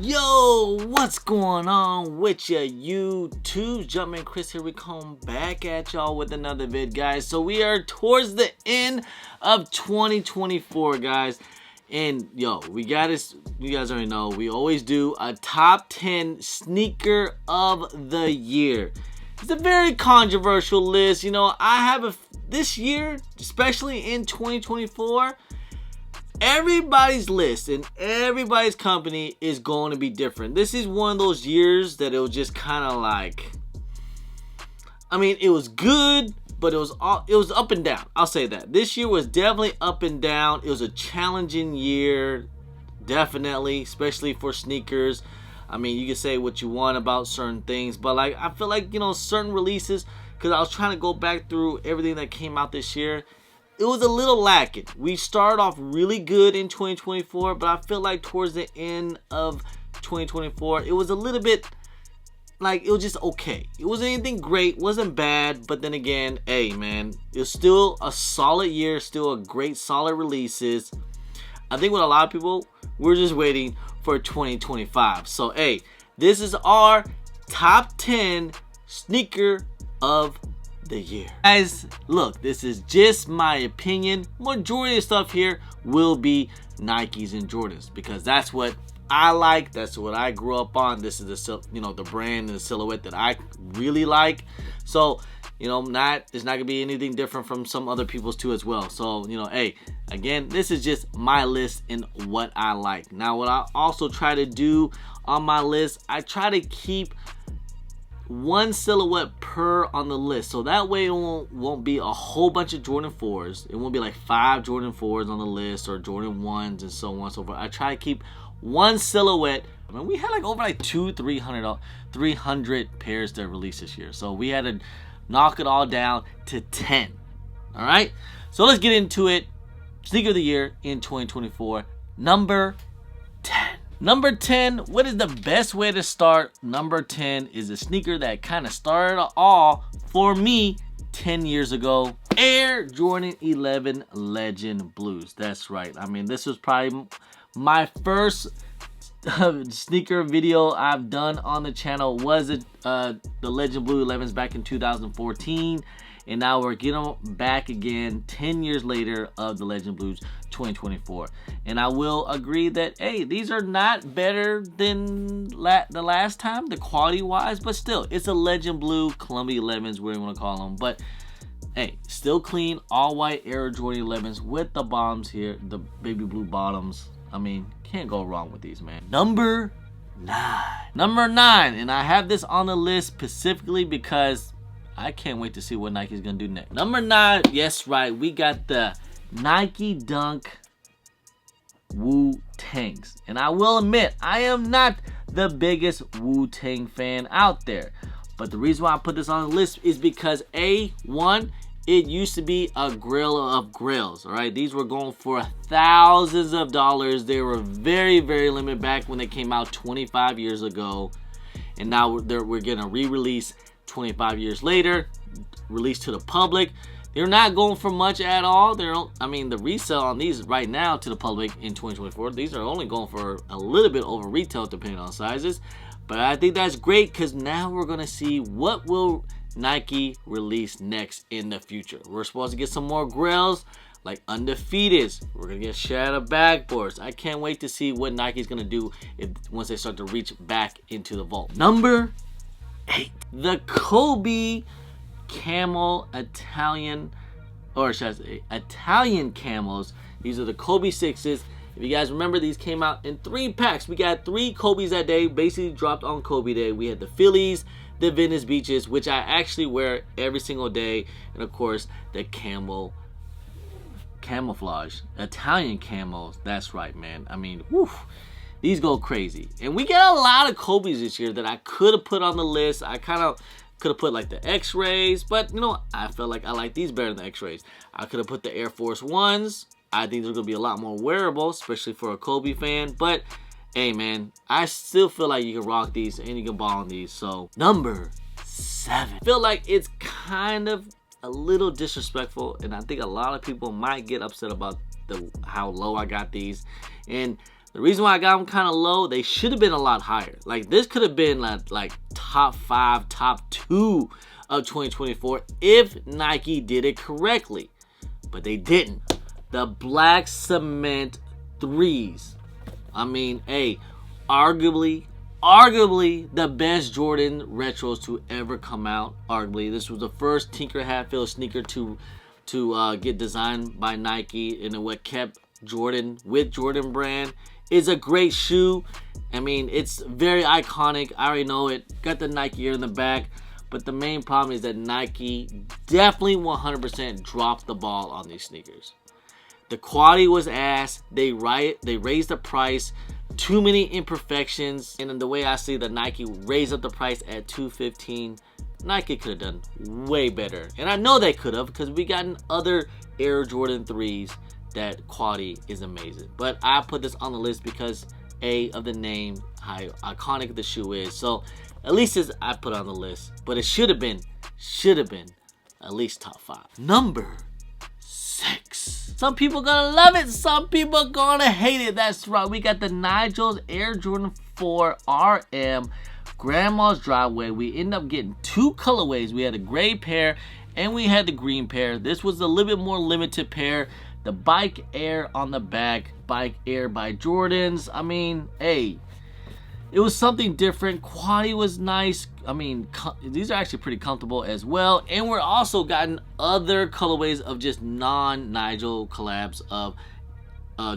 Yo, what's going on with ya YouTube? Jumpman Chris here. We come back at y'all with another vid, guys. So we are towards the end of 2024, guys. And yo, we got this. You guys already know we always do a top 10 sneaker of the year. It's a very controversial list. You know, I have this year, especially in 2024. Everybody's list and everybody's company is going to be different. This is one of those years that it was just kind of like, I mean, it was good, but it was up and down. I'll say that. This year was definitely up and down. It was a challenging year, definitely, especially for sneakers. I mean, you can say what you want about certain things, but like I feel like, you know, certain releases, because I was trying to go back through everything that came out this year. It was a little lacking. We started off really good in 2024, but I feel like towards the end of 2024, it was a little bit like it was just okay. It wasn't anything great, wasn't bad, but then again, hey man, it was still a solid year, still a great solid releases. I think with a lot of people, we're just waiting for 2025. So hey, this is our top 10 sneaker of the year. Guys, look, this is just my opinion. Majority of stuff here will be Nikes and Jordans because that's what I like. That's what I grew up on. This is the, you know, the brand and the silhouette that I really like. So, you know, it's not gonna be anything different from some other people's too as well. So, you know, hey, again, this is just my list and what I like. Now, what I also try to do on my list, I try to keep one silhouette per on the list, so that way it won't be a whole bunch of Jordan 4s. It won't be like 5 Jordan 4s on the list or Jordan 1s and so on and so forth. I try to keep one silhouette. I mean, we had like over like 300 pairs to release this year, so we had to knock it all down to 10. All right, so let's get into it. Sneaker of the year in 2024, number 10. Number 10, what is the best way to start? Number 10 is a sneaker that kind of started it all for me 10 years ago. Air Jordan 11 Legend Blues. That's right. I mean, this was probably my first sneaker video I've done on the channel was the Legend Blue 11s back in 2014. And now we're getting them back again 10 years later of the Legend Blues 2024. And I will agree that, hey, these are not better than the last time, the quality wise, but still, it's a Legend Blue Columbia 11s, whatever you want to call them. But hey, still clean, all white Air Jordan 11s with the bottoms here, the baby blue bottoms. I mean, can't go wrong with these, man. Number 9. Number 9, and I have this on the list specifically because I can't wait to see what Nike's gonna do next. Number 9, yes, right, we got the Nike Dunk Wu-Tangs. And I will admit, I am not the biggest Wu-Tang fan out there. But the reason why I put this on the list is because one, it used to be a grill of grills, all right? These were going for thousands of dollars. They were very, very limited back when they came out 25 years ago. And now we're gonna re-release 25 years later, released to the public. They're not going for much at all. I mean, the resale on these right now to the public in 2024, these are only going for a little bit over retail depending on sizes. But I think that's great because now we're going to see what will Nike release next in the future. We're supposed to get some more grails like Undefeateds. We're going to get Shadow backboards. I can't wait to see what Nike's going to do once they start to reach back into the vault. Number 8, the Kobe Camo Italian, or should I say Italian camos. These are the Kobe 6s. If you guys remember, these came out in 3 packs. We got 3 Kobe's that day, basically dropped on Kobe Day. We had the Phillies, the Venice Beaches, which I actually wear every single day, and of course the camouflage Italian camos. That's right, man. I mean, whew, these go crazy. And we got a lot of Kobe's this year that I could have put on the list. I kind of could have put like the X-Rays, but you know, I felt like I like these better than the X-Rays. I could have put the Air Force Ones. I think they're going to be a lot more wearable, especially for a Kobe fan. But hey, man, I still feel like you can rock these and you can ball on these. So, number 7. I feel like it's kind of a little disrespectful, and I think a lot of people might get upset about how low I got these. And The reason why I got them kind of low, they should have been a lot higher. Like, this could have been like top 5, top 2 of 2024 if Nike did it correctly. But they didn't. The black cement 3s. I mean, hey, arguably the best Jordan retros to ever come out. Arguably, this was the first Tinker Hatfield sneaker to get designed by Nike, and what kept Jordan with Jordan brand. Is a great shoe. I mean, it's very iconic. I already know it. Got the Nike here in the back. But the main problem is that Nike definitely 100% dropped the ball on these sneakers. The quality was ass. They raised the price. Too many imperfections. And in the way I see that Nike raised up the price at $215, Nike could have done way better. And I know they could have, because we gotten other Air Jordan 3s that quality is amazing. But I put this on the list because of the name, how iconic the shoe is. So at least I put on the list. But it should have been at least top 5. Number 6. Some people gonna love it, some people gonna hate it. That's right, we got the Nigel's Air Jordan 4 RM Grandma's Driveway. We end up getting 2 colorways. We had a gray pair and we had the green pair. This was a little bit more limited pair. The Bike Air on the back, Bike Air by Jordans. I mean, hey, it was something different. Quality was nice. I mean, these are actually pretty comfortable as well. And we're also gotten other colorways of just non-Nigel collabs of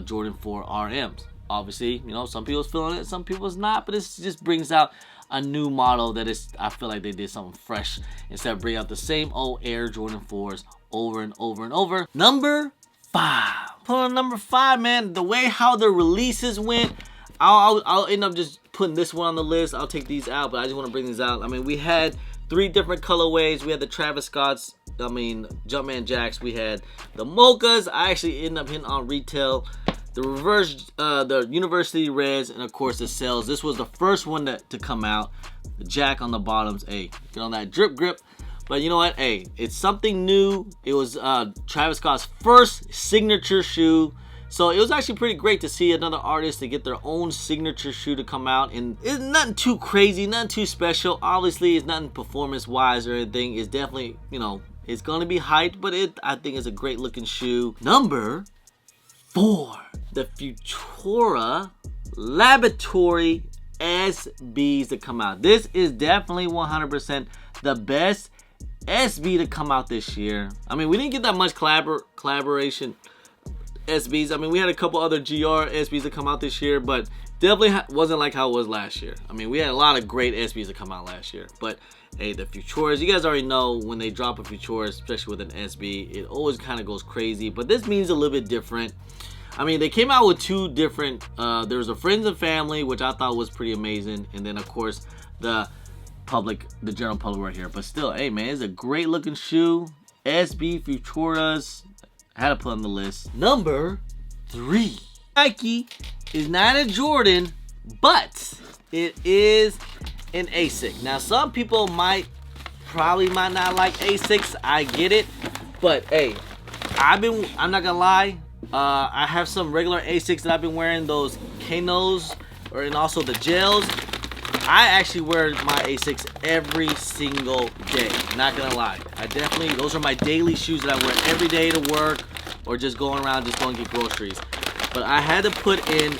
Jordan 4 RMs. Obviously, you know, some people's feeling it, some people's not, but this just brings out a new model that is, I feel like they did something fresh instead of bringing out the same old Air Jordan 4s over and over and over. Number 5. Put on number 5, man. The way how the releases went, I'll end up just putting this one on the list. I'll take these out, but I just want to bring these out. I mean, we had 3 different colorways. We had the Travis Scott's, Jumpman Jacks. We had the Mochas. I actually ended up hitting on retail. The reverse, the University Reds, and of course the Cells. This was the first one to come out. The Jack on the bottoms. Hey, get on that drip grip. But you know what? Hey, it's something new. It was Travis Scott's first signature shoe. So it was actually pretty great to see another artist to get their own signature shoe to come out. And it's nothing too crazy, nothing too special. Obviously, it's nothing performance-wise or anything. It's definitely, you know, it's going to be hyped, but I think it's a great-looking shoe. Number 4. The Futura Laboratory SBs to come out. This is definitely 100% the best SB to come out this year. I mean, we didn't get that much collaboration SBs. I mean, we had a couple other GR SBs to come out this year, but definitely wasn't like how it was last year. I mean, we had a lot of great SBs to come out last year, but hey, the Futuras, you guys already know when they drop a Futura, especially with an SB, it always kind of goes crazy, but this means a little bit different. I mean, they came out with 2 different, there was a Friends and Family, which I thought was pretty amazing, and then of course the general public right here. But still, hey man, it's a great looking shoe. SB Futuras, I had to put on the list. Number 3. Nike is not a Jordan, but it is an ASIC. Now some people might not like ASICs. I get it, but hey, I'm not gonna lie. I have some regular ASICs that I've been wearing, those Canos, and also the gels. I actually wear my ASICs every single day. Not gonna lie. Those are my daily shoes that I wear every day to work or just going around, just going to get groceries. But I had to put in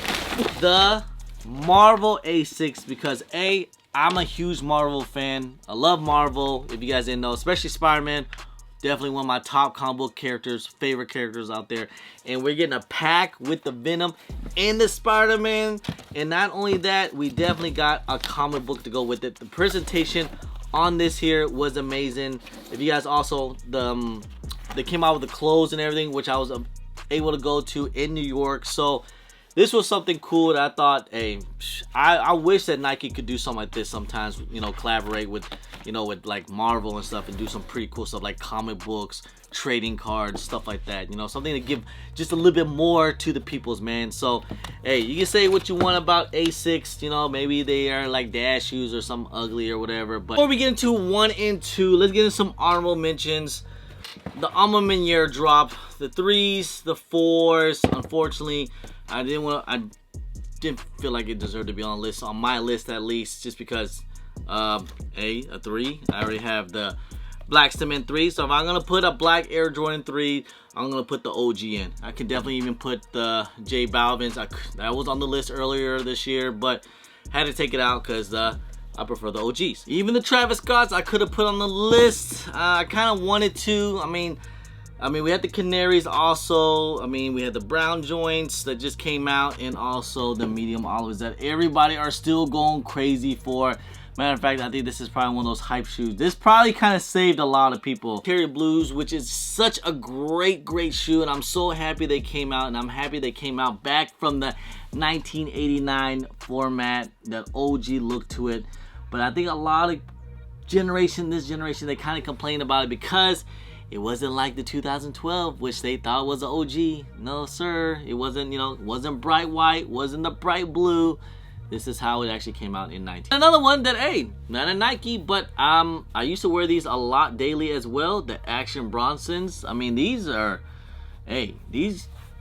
the Marvel ASICs because I'm a huge Marvel fan. I love Marvel, if you guys didn't know, especially Spider-Man. Definitely one of my top comic book characters, favorite characters out there. And we're getting a pack with the Venom and the Spider-Man. And not only that, we definitely got a comic book to go with it. The presentation on this here was amazing. If you guys also, they came out with the clothes and everything, which I was able to go to in New York. So this was something cool that I thought, hey, I wish that Nike could do something like this sometimes, you know, collaborate with, you know, with like Marvel and stuff and do some pretty cool stuff like comic books, trading cards, stuff like that, you know, something to give just a little bit more to the peoples, man. So, hey, you can say what you want about ASICs, you know, maybe they are like dad shoes or something ugly or whatever, but before we get into 1 and 2, let's get into some honorable mentions. The Alma Meniere drop, the 3s, the 4s, unfortunately, I didn't feel like it deserved to be on the list, on my list at least, just because a 3. I already have the black cement 3, so if I'm gonna put a black Air Jordan 3, I'm gonna put the OG in. I can definitely even put the J Balvin's. That was on the list earlier this year, but had to take it out because I prefer the OGs. Even the Travis Scotts I could have put on the list. I kind of wanted to. I mean, we had the Canaries also. I mean, we had the brown joints that just came out, and also the medium olives that everybody are still going crazy for. Matter of fact, I think this is probably one of those hype shoes. This probably kind of saved a lot of people. Cherry Blues, which is such a great shoe, and I'm so happy they came out, and I'm happy they came out back from the 1989 format, that OG look to it. But I think a lot of this generation, they kind of complain about it because it wasn't like the 2012, which they thought was an OG. No, sir. It wasn't, it wasn't bright white, wasn't the bright blue. This is how it actually came out in 19. Another one that, hey, not a Nike, but I used to wear these a lot daily as well. The Action Bronsons. I mean, these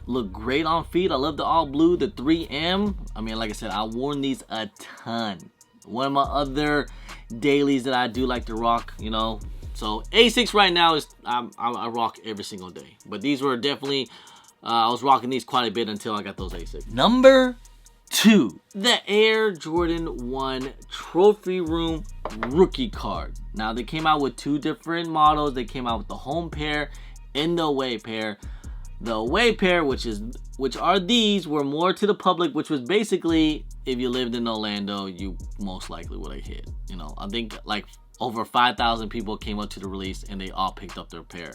look great on feet. I love the all blue, the 3M. I mean, like I said, I've worn these a ton. One of my other dailies that I do like to rock, So A6 right now is I rock every single day. But these were definitely, I was rocking these quite a bit until I got those A6. Number 2, the Air Jordan 1 Trophy Room Rookie Card. Now, they came out with 2 different models. They came out with the home pair and the away pair. The away pair, which are these, were more to the public, which was basically, if you lived in Orlando, you most likely would have hit. I think like over 5,000 people came up to the release and they all picked up their pair.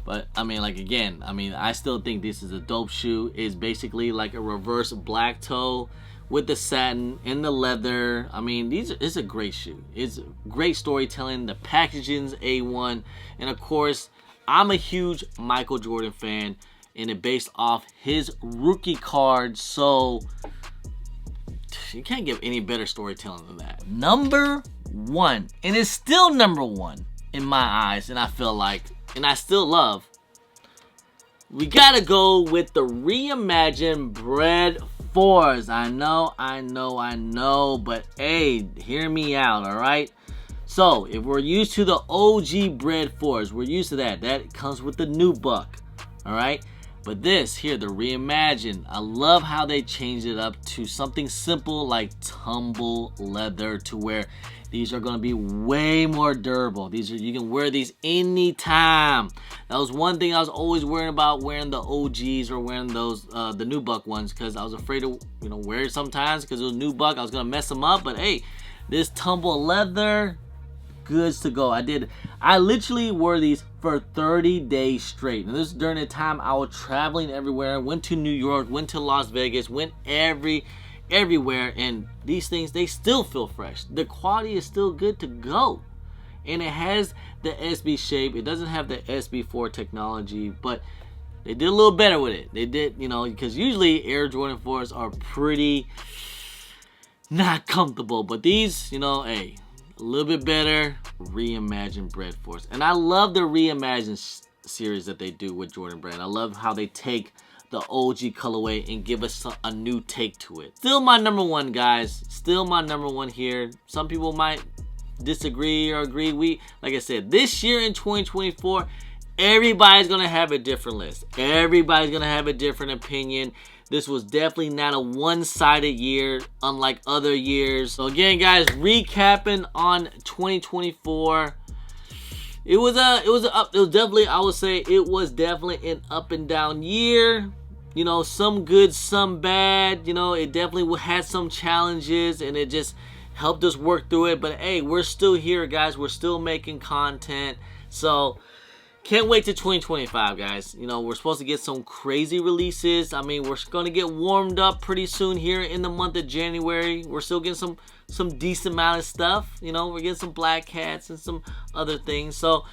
But I mean, I still think this is a dope shoe. It's basically like a reverse black toe with the satin and the leather. I mean, it's a great shoe. It's great storytelling. The packaging's A1. And of course, I'm a huge Michael Jordan fan, and it based off his rookie card. So you can't give any better storytelling than that. Number 1, and it's still number 1 in my eyes, and I feel like, and I still love, we gotta go with the Reimagine Bred 4s. I know, but hey, hear me out, alright? So, if we're used to the OG Bred 4s, we're used to that. That comes with the new buck, alright? But this here, the Reimagine, I love how they changed it up to something simple like tumble leather, to where these are going to be way more durable. You can wear these anytime. That was one thing I was always worrying about, wearing the OGs or wearing those the new buck ones, because I was afraid to wear it sometimes because it was new buck. I was going to mess them up. But hey, this tumble leather, goods to go. I literally wore these for 30 days straight. And this is during the time I was traveling everywhere. Went to New York, went to Las Vegas, went everywhere, and these things, they still feel fresh. The quality is still good to go, and it has the SB shape. It doesn't have the SB4 technology, but they did a little better with it. They did, because usually Air Jordan 4s are pretty not comfortable, but these, hey, a little bit better. Reimagine Bred 4s, and I love the Reimagine series that they do with Jordan Brand. I love how they take the OG colorway and give us a new take to it. Still my number 1, guys. Still my number 1 here. Some people might disagree or agree. Like I said, this year in 2024, everybody's gonna have a different list. Everybody's gonna have a different opinion. This was definitely not a one-sided year, unlike other years. So again, guys, recapping on 2024. It was definitely, I would say, it was definitely an up and down year. Some good, some bad. It definitely had some challenges, and it just helped us work through it. But hey, we're still here, guys. We're still making content. So can't wait to 2025, guys. We're supposed to get some crazy releases. I mean, we're going to get warmed up pretty soon here in the month of January. We're still getting some decent amount of stuff. We're getting some Black Cats and some other things. So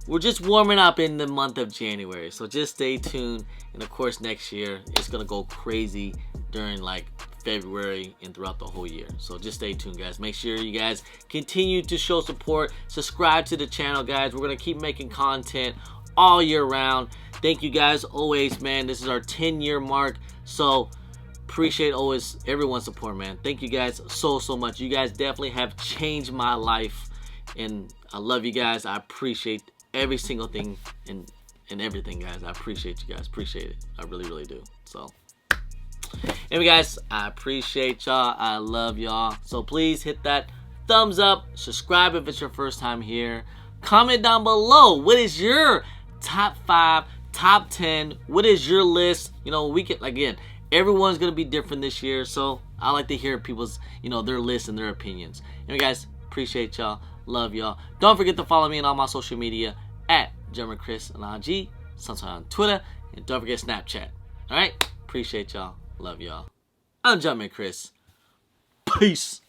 we're just warming up in the month of January. So just stay tuned. And of course, next year, it's going to go crazy during like February and throughout the whole year. So just stay tuned, guys. Make sure you guys continue to show support. Subscribe to the channel, guys. We're going to keep making content all year round. Thank you guys always, man. This is our 10-year mark. So appreciate always everyone's support, man. Thank you guys so much. You guys definitely have changed my life, and I love you guys. I appreciate every single thing and everything, guys. I appreciate you guys. Appreciate it. I really do. So anyway, guys, I appreciate y'all. I love y'all. So please hit that thumbs up, subscribe if it's your first time here, comment down below what is your top 5, top 10, what is your list. You know, we can, again, everyone's gonna be different this year, so I like to hear people's, you know, their lists and their opinions. Anyway, guys, appreciate y'all, love y'all. Don't forget to follow me on all my social media at Chris and IG, sometimes on Twitter, and don't forget Snapchat. All right, appreciate y'all, love y'all. I'm Jumpman Chris. Peace.